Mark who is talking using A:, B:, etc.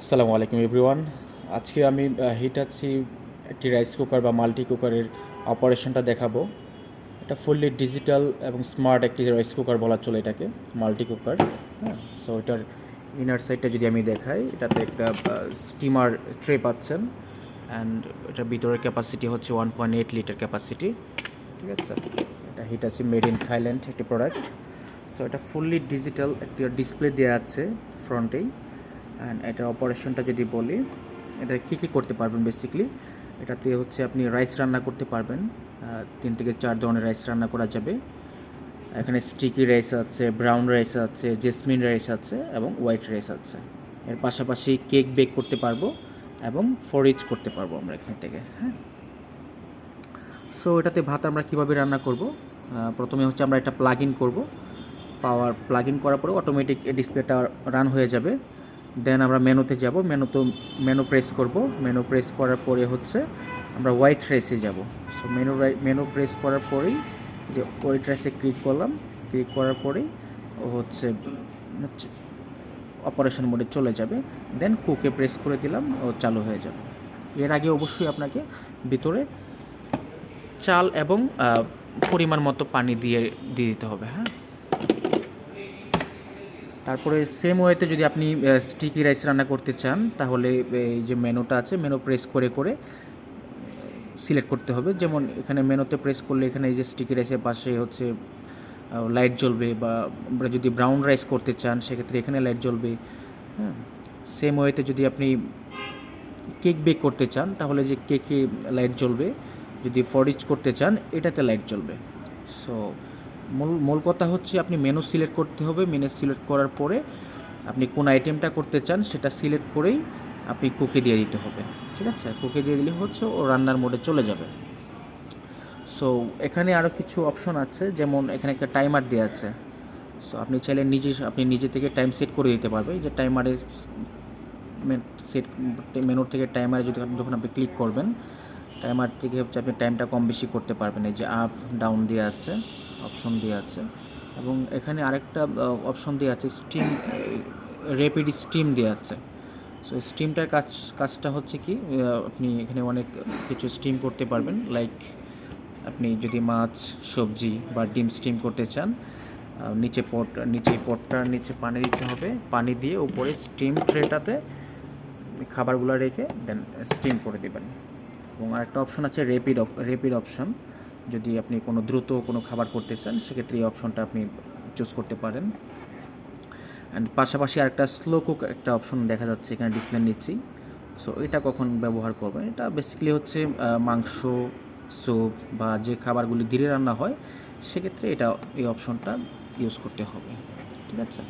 A: আসসালামু আলাইকুম এভরিওয়ান। আজকে আমি হিটাচি একটি রাইস কুকার বা মাল্টি কুকারের অপারেশনটা দেখাবো। এটা ফুললি ডিজিটাল এবং স্মার্ট একটি রাইস কুকার বলা চলে এটাকে, মাল্টি কুকার। হ্যাঁ, সো এটার ইনার সাইডটা যদি আমি দেখাই, এটাতে একটা স্টিমার ট্রে পাচ্ছেন। অ্যান্ড এটার ভিতরের ক্যাপাসিটি হচ্ছে 1.8 লিটার ক্যাপাসিটি। ঠিক আছে, এটা হিটাচি মেড ইন থাইল্যান্ড একটি প্রোডাক্ট। সো এটা ফুললি ডিজিটাল একটি ডিসপ্লে দেওয়া আছে ফ্রন্টেই। অ্যান্ড এটার অপারেশনটা যদি বলি, এটা কী করতে পারবেন বেসিক্যালি, এটাতে হচ্ছে আপনি রাইস রান্না করতে পারবেন। 3 থেকে 4 ধরনের রাইস রান্না করা যাবে। এখানে স্টিকি রাইস আছে, ব্রাউন রাইস আছে, জেসমিন রাইস আছে এবং হোয়াইট রাইস আছে। এর পাশাপাশি কেক বেক করতে পারবো এবং ফরিজ করতে পারবো আমরা এখান থেকে। হ্যাঁ, সো এটাতে ভাত আমরা কীভাবে রান্না করব, প্রথমে হচ্ছে আমরা এটা প্লাগ ইন করবো। পাওয়ার প্লাগ ইন করার পরে অটোমেটিক ডিসপ্লেটা রান হয়ে যাবে। দেন আমরা মেনুতে যাব, মেনু প্রেস করব। মেনু প্রেস করার পরে হচ্ছে আমরা হোয়াইট রাইসে যাব। সো মেনু প্রেস করার পরেই যে হোয়াইট রাইসে ক্লিক করলাম, ক্লিক করার পরেই ও হচ্ছে অপারেশন মোডে চলে যাবে। দেন কুকে প্রেস করে দিলাম, ও চালু হয়ে যাবে। এর আগে অবশ্যই আপনাকে ভিতরে চাল এবং পরিমাণ মতো পানি দিয়ে দিতে হবে। হ্যাঁ, তারপরে সেম ওয়েতে যদি আপনি স্টিকি রাইস রান্না করতে চান, তাহলে এই যে মেনুটা আছে, মেনু প্রেস করে করে সিলেক্ট করতে হবে। যেমন এখানে মেনুতে প্রেস করলে এখানে এই যে স্টিকি রাইসের পাশে হচ্ছে লাইট জ্বলবে, বা আমরা যদি ব্রাউন রাইস করতে চান সেক্ষেত্রে এখানে লাইট জ্বলবে। হ্যাঁ, সেম ওয়েতে যদি আপনি কেক বেক করতে চান, তাহলে যে কেকে লাইট জ্বলবে। যদি ফরিজ করতে চান, এটাতে লাইট জ্বলবে। সো মূল কথা হচ্ছে আপনি মেনু সিলেক্ট করতে হবে। মেনু সিলেক্ট করার পরে আপনি কোন আইটেমটা করতে চান সেটা সিলেক্ট করেই আপনি কুকে দিয়ে দিতে হবে। ঠিক আছে, কুকে দিয়ে দিলে হচ্ছে ও রান্নার মোডে চলে যাবে। সো এখানে আরও কিছু অপশন আছে, যেমন এখানে একটা টাইমার দেওয়া আছে। সো আপনি চাইলে আপনি নিজে থেকে টাইম সেট করে দিতে পারবে। যে টাইমারে সেট মেনুর থেকে টাইমারে যখন আপনি ক্লিক করবেন, টাইমার থেকে হচ্ছে আপনি টাইমটা কম বেশি করতে পারবেন। এই যে আপ ডাউন দেওয়া আছে, অপশন দেওয়া আছে। এবং এখানে আরেকটা অপশন দেওয়া আছে, র্যাপিড স্টিম দেওয়া আছে। সো স্টিমটার কাজটা হচ্ছে কি, আপনি এখানে অনেক কিছু স্টিম করতে পারবেন। লাইক আপনি যদি মাছ, সবজি বা ডিম স্টিম করতে চান, পটটার নিচে পানি দিতে হবে। পানি দিয়ে উপরে স্টিম ট্রেটাতে খাবারগুলো রেখে দেন স্টিম করে দেবেন। এবং আরেকটা অপশন আছে র্যাপিড অপশন। যদি আপনি কোনো দ্রুত কোনো খাবার করতে চান, সেক্ষেত্রে এই অপশনটা আপনি চুজ করতে পারেন। অ্যান্ড পাশাপাশি আরেকটা স্লো কুক একটা অপশন দেখা যাচ্ছে এখানে ডিসপ্লে নিচ্ছেই। সো এটা কখন ব্যবহার করবেন, এটা বেসিক্যালি হচ্ছে মাংস, স্যুপ বা যে খাবারগুলি ধীরে রান্না হয়, সেক্ষেত্রে এই অপশনটা ইউজ করতে হবে। ঠিক আছে।